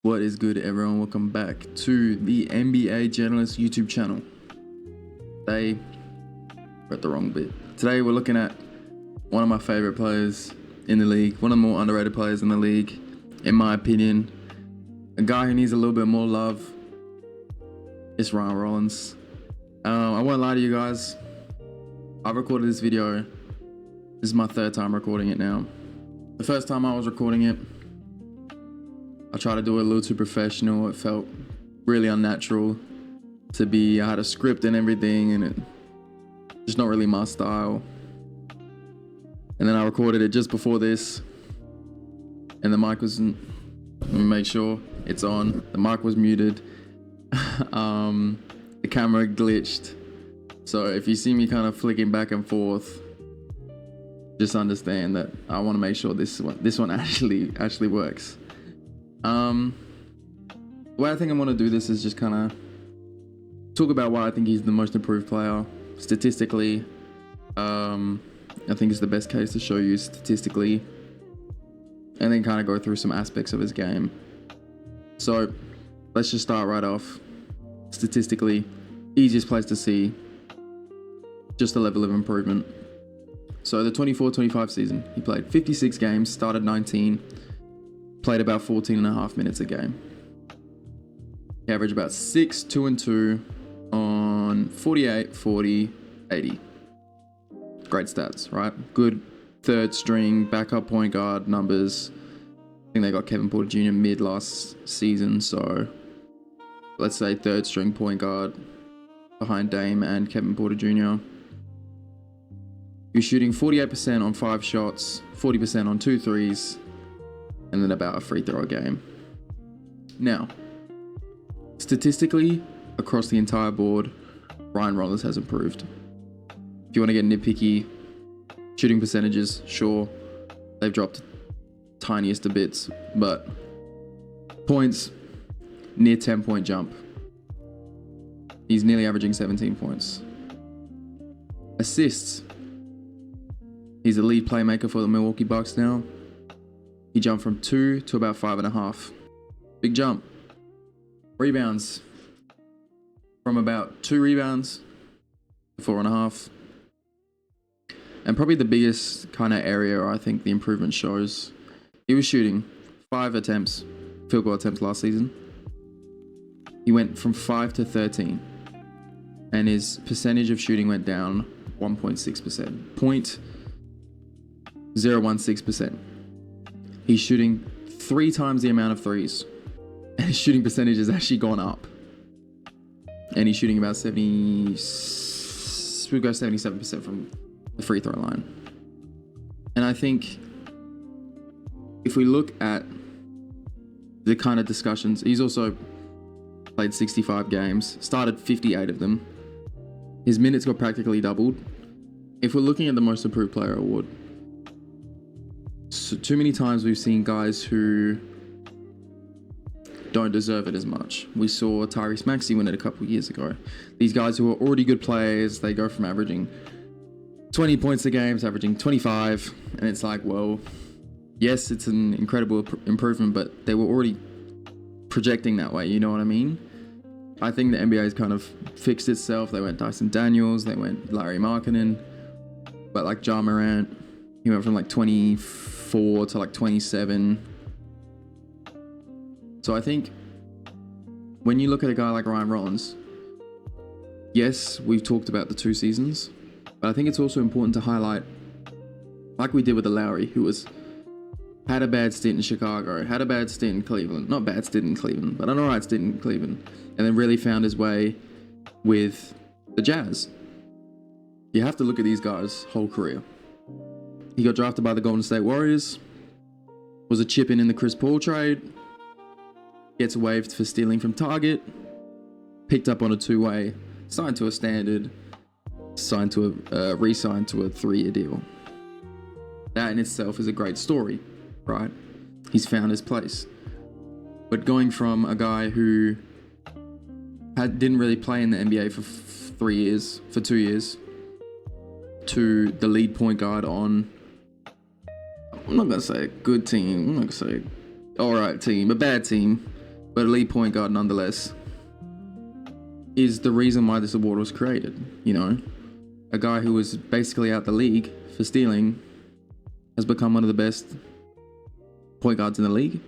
What is good, everyone? Welcome back to the NBA Journalist YouTube channel. Today, we're at the wrong bit. Today we're looking at one of my favorite players in the league, one of the more underrated players in the league, in my opinion. A guy who needs a little bit more love. It's Ryan Rollins. I won't lie to you guys. I recorded this video. This is my third time recording it now. The first time I was recording it, I tried to do it a little too professional. It felt really unnatural to be. I had a script and everything, and it just not really my style. And then I recorded it just before this, and the mic wasn't. Let me make sure it's on. The mic was muted. The camera glitched. So if you see me kind of flicking back and forth, just understand that I want to make sure this one actually works. The way I think I want to do this is just kind of talk about why I think he's the most improved player statistically. I think it's the best case to show you statistically, and then kind of go through some aspects of his game. So let's just start right off. Statistically, easiest place to see just the level of improvement. So the 24-25 season, he played 56 games, started 19, played about 14 and a half minutes a game. He averaged about 6, 2 and 2 on 48, 40, 80. Great stats, right? Good third string backup point guard numbers. I think they got Kevin Porter Jr. mid last season, so let's say third string point guard behind Dame and Kevin Porter Jr. He was shooting 48% on 5 shots, 40% on 2 threes, and then about a free throw a game. Now, statistically, across the entire board, Ryan Rollins has improved. If you want to get nitpicky, shooting percentages, sure, they've dropped tiniest of bits, but points, near 10-point jump. He's nearly averaging 17 points. Assists, he's the lead playmaker for the Milwaukee Bucks now. He jumped from 2 to about 5.5. Big jump. Rebounds, from about 2 rebounds to 4.5. And probably the biggest kind of area I think the improvement shows, he was shooting 5 attempts, field goal attempts last season. He went from 5 to 13. And his percentage of shooting went down 1.6%. 0.016%. He's shooting 3 times the amount of threes, and his shooting percentage has actually gone up. And he's shooting about 77% from the free throw line. And I think if we look at the kind of discussions, he's also played 65 games, started 58 of them. His minutes got practically doubled. If we're looking at the most improved player award, so too many times we've seen guys who don't deserve it as much. We saw Tyrese Maxey win it a couple years ago. These guys who are already good players, they go from averaging 20 points a game to averaging 25, and it's like, well, yes, it's an incredible improvement, but they were already projecting that way, you know what I mean? I think the NBA has kind of fixed itself. They went Dyson Daniels, they went Larry Markkinen, but like Ja Morant, he went from like 24 to like 27. So I think when you look at a guy like Ryan Rollins, yes, we've talked about the 2 seasons, but I think it's also important to highlight, like we did with the Lowry, who had a bad stint in Chicago, had a bad stint in Cleveland, not bad stint in Cleveland, but an alright stint in Cleveland, and then really found his way with the Jazz. You have to look at these guys' whole career. He got drafted by the Golden State Warriors, was a chip in the Chris Paul trade, gets waived for stealing from Target, picked up on a 2-way, signed to a standard, re-signed to a 3-year deal. That in itself is a great story, right? He's found his place. But going from a guy who didn't really play in the NBA for 2 years, to the lead point guard on, I'm not going to say a good team, I'm not going to say alright team, a bad team, but elite point guard nonetheless, is the reason why this award was created. You know, a guy who was basically out the league for stealing has become one of the best point guards in the league.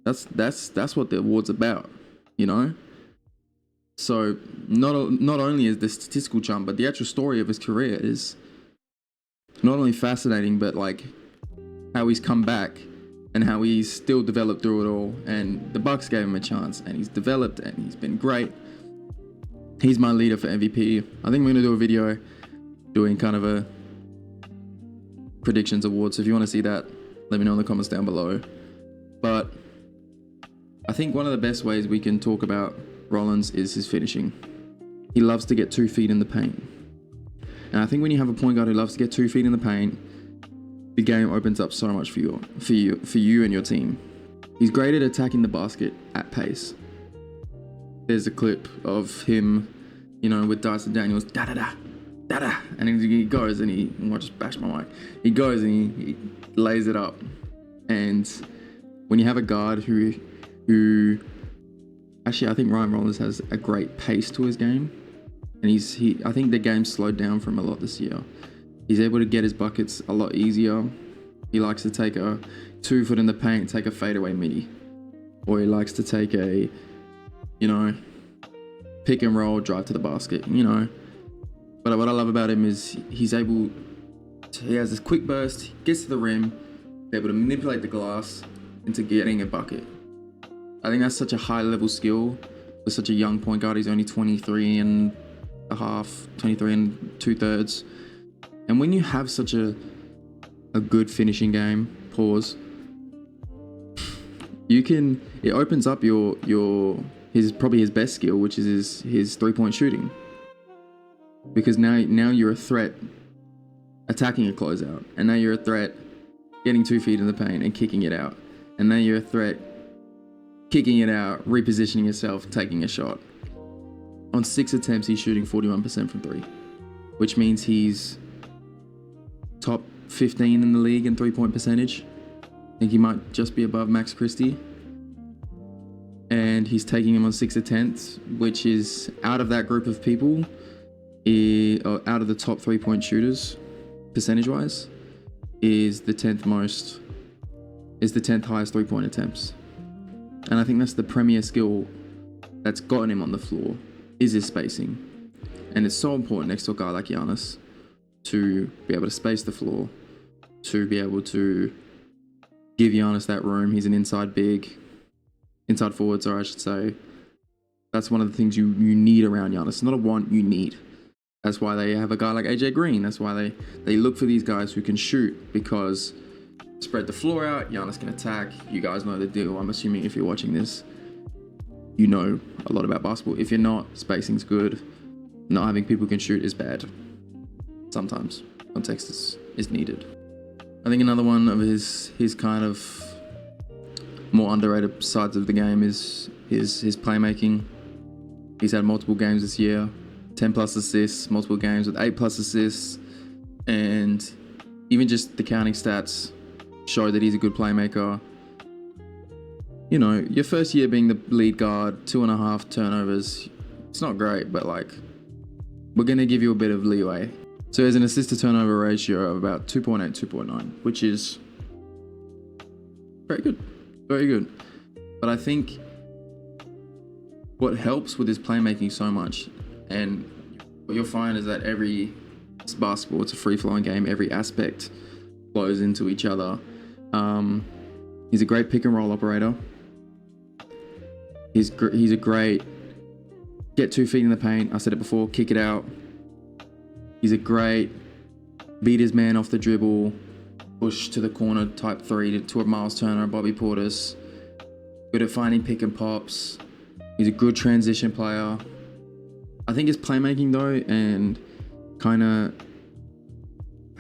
That's what the award's about, you know. So not only is the statistical jump, but the actual story of his career is not only fascinating, but like how he's come back and how he's still developed through it all. And the Bucks gave him a chance, and he's developed, and he's been great. He's my leader for MVP. I think we're gonna do a video doing kind of a predictions award. So if you want to see that, let me know in the comments down below. But I think one of the best ways we can talk about Rollins is his finishing. He loves to get 2 feet in the paint. And I think when you have a point guard who loves to get 2 feet in the paint, the game opens up so much for you and your team. He's great at attacking the basket at pace. There's a clip of him, you know, with Dyson Daniels, da-da-da, da-da, and he goes and I'll just bash my mic. He goes and he lays it up. And when you have a guard who actually, I think Ryan Rollins has a great pace to his game, and I think the game's slowed down for him a lot this year. He's able to get his buckets a lot easier. He likes to take a 2 foot in the paint, take a fadeaway midi, or he likes to take a, you know, pick and roll, drive to the basket, you know. But what I love about him is he has this quick burst, he gets to the rim, he's able to manipulate the glass into getting a bucket. I think that's such a high level skill for such a young point guard. He's only 23 and a half, 23 and 2/3. And when you have such a good finishing game, it opens up probably his best skill, which is his 3-point shooting. Because now you're a threat attacking a closeout, and now you're a threat getting 2 feet in the paint and kicking it out, and now you're a threat kicking it out, repositioning yourself, taking a shot. On 6 attempts, he's shooting 41% from 3, which means he's top 15 in the league in 3-point percentage. I think he might just be above Max Christie. And he's taking him on 6 attempts, which is out of that group of people, out of the top 3-point shooters, percentage-wise, is the 10th highest 3-point attempts. And I think that's the premier skill that's gotten him on the floor, is his spacing. And it's so important next to a guy like Giannis to be able to space the floor, to be able to give Giannis that room. He's an inside forward, sorry, I should say. That's one of the things you need around Giannis. It's not a want, you need. That's why they have a guy like AJ Green. That's why they look for these guys who can shoot, because spread the floor out, Giannis can attack. You guys know the deal. I'm assuming if you're watching this, you know a lot about basketball. If you're not, spacing's good. Not having people who can shoot is bad. Sometimes context is needed. I think another one of his kind of more underrated sides of the game is his playmaking. He's had multiple games this year, 10 plus assists, multiple games with 8 plus assists, and even just the counting stats show that he's a good playmaker. You know, your first year being the lead guard, 2.5 turnovers, it's not great, but like, we're gonna give you a bit of leeway. So he has an assist to turnover ratio of about 2.8, 2.9, which is very good, very good. But I think what helps with his playmaking so much, and what you'll find is that it's basketball, it's a free-flowing game, every aspect flows into each other. He's a great pick and roll operator. He's a great get 2 feet in the paint. I said it before, kick it out. He's a great beat his man off the dribble, push to the corner type 3 to a Miles Turner, Bobby Portis. Good at finding pick and pops. He's a good transition player. I think his playmaking though, and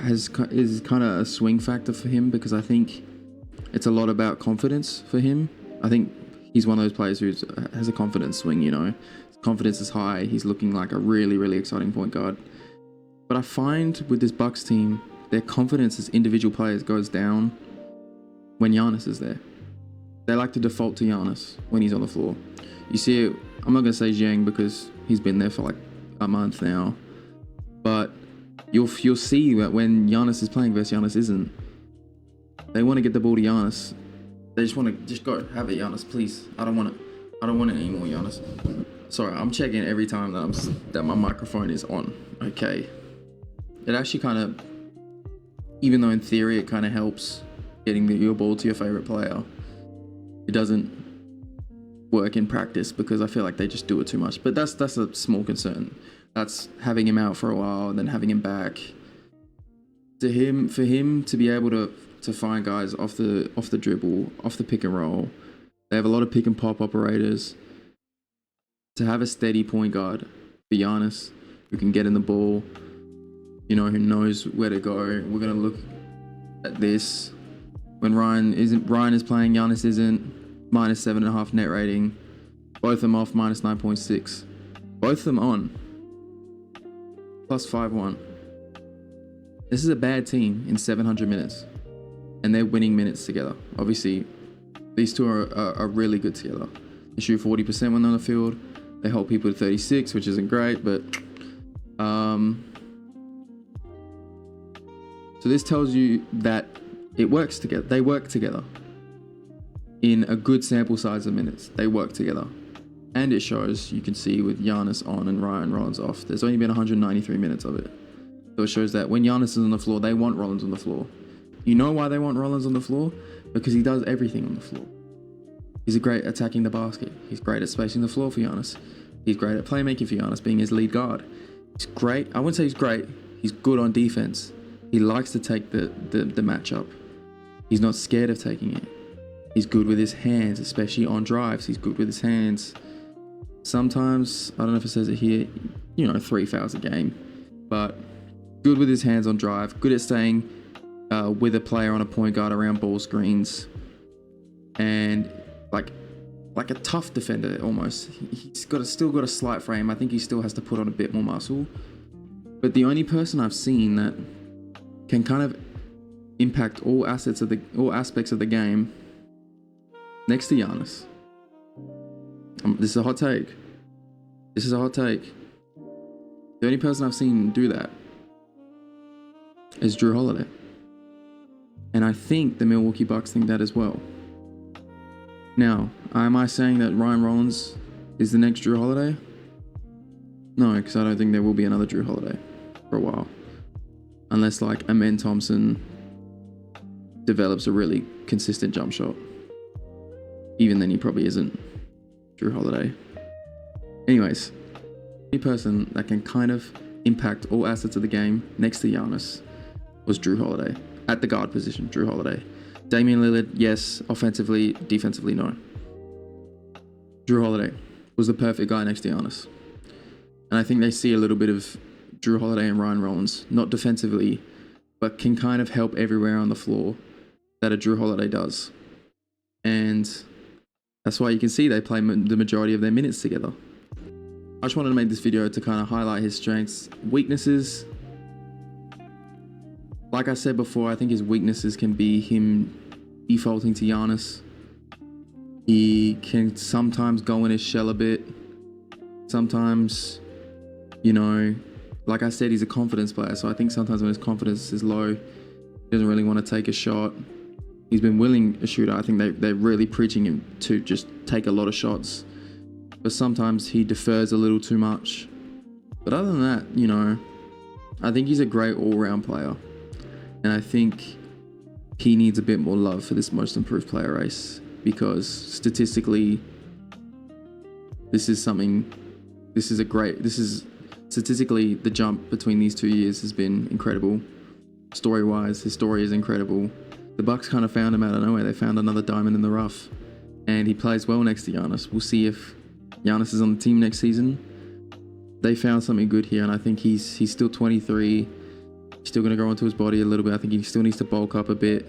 is kind of a swing factor for him, because I think it's a lot about confidence for him. I think he's one of those players who has a confidence swing, you know. His confidence is high. He's looking like a really, really exciting point guard. But I find with this Bucks team, their confidence as individual players goes down when Giannis is there. they like to default to Giannis when he's on the floor. You see it, I'm not going to say Zhang because he's been there for like a month now, but you'll see that when Giannis is playing versus Giannis isn't, they want to get the ball to Giannis. They just want to just go have it, Giannis, please. I don't want it anymore, Giannis. Sorry, I'm checking every time that my microphone is on. Okay. It actually kind of, even though in theory it kind of helps getting your ball to your favorite player, it doesn't work in practice because I feel like they just do it too much. But that's a small concern. That's having him out for a while and then having him back. For him to be able to find guys off the dribble, off the pick and roll. They have a lot of pick and pop operators. To have a steady point guard for Giannis who can get in the ball, who knows where to go. We're gonna look at this. When Ryan is playing, Giannis isn't. -7.5 net rating. Both of them off -9.6. Both of them on. +5-1. This is a bad team in 700 minutes. And they're winning minutes together. Obviously, these two are really good together. They shoot 40% when they're on the field. They hold people to 36, which isn't great, but so this tells you that it works together. They work together in a good sample size of minutes. They work together, and it shows. You can see with Giannis on and Ryan Rollins off. There's only been 193 minutes of it, so it shows that when Giannis is on the floor, they want Rollins on the floor. You know why they want Rollins on the floor? Because he does everything on the floor. He's great at attacking the basket. He's great at spacing the floor for Giannis. He's great at playmaking for Giannis, being his lead guard. He's great. I wouldn't say he's great. He's good on defense. He likes to take the matchup. He's not scared of taking it. He's good with his hands, especially on drives. He's good with his hands. Sometimes, I don't know if it says it here, 3 fouls a game. But good with his hands on drive. Good at staying with a player on a point guard around ball screens. And like a tough defender almost. He's still got a slight frame. I think he still has to put on a bit more muscle. But the only person I've seen that can kind of impact all aspects of the game next to Giannis. This is a hot take. The only person I've seen do that is Jrue Holiday. And I think the Milwaukee Bucks think that as well. Now, am I saying that Ryan Rollins is the next Jrue Holiday? No, because I don't think there will be another Jrue Holiday for a while. Unless like Amen Thompson develops a really consistent jump shot. Even then he probably isn't Jrue Holiday. Anyways, the person that can kind of impact all assets of the game next to Giannis was Jrue Holiday. At the guard position, Jrue Holiday. Damian Lillard, yes. Offensively, defensively, no. Jrue Holiday was the perfect guy next to Giannis. And I think they see a little bit of Jrue Holiday and Ryan Rollins, not defensively, but can kind of help everywhere on the floor that a Jrue Holiday does. And that's why you can see they play the majority of their minutes together. I just wanted to make this video to kind of highlight his strengths, weaknesses. Like I said before, I think his weaknesses can be him defaulting to Giannis. He can sometimes go in his shell a bit. Sometimes, like I said, he's a confidence player. So I think sometimes when his confidence is low, he doesn't really want to take a shot. He's been willing a shooter. I think they're really preaching him to just take a lot of shots. But sometimes he defers a little too much. But other than that, I think he's a great all-round player. And I think he needs a bit more love for this most improved player race. Because statistically, statistically, the jump between these 2 years has been incredible. Story-wise, his story is incredible. The Bucks kind of found him out of nowhere. They found another diamond in the rough. And he plays well next to Giannis. We'll see if Giannis is on the team next season. They found something good here, and I think he's still 23. He's still going to grow into his body a little bit. I think he still needs to bulk up a bit.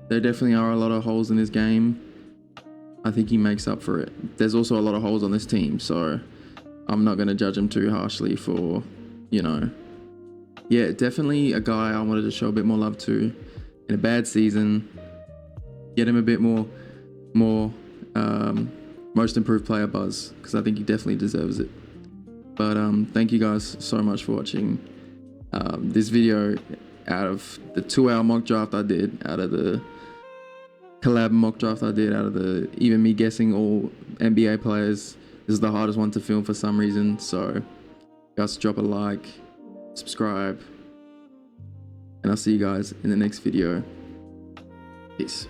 There definitely are a lot of holes in his game. I think he makes up for it. There's also a lot of holes on this team, so I'm not going to judge him too harshly for, Yeah, definitely a guy I wanted to show a bit more love to in a bad season. Get him a bit more more most improved player buzz, because I think he definitely deserves it. But thank you guys so much for watching this video. Out of the 2-hour mock draft I did, out of the collab mock draft I did, out of the even me guessing all NBA players, this is the hardest one to film for some reason. So guys, drop a like, subscribe, and I'll see you guys in the next video. Peace.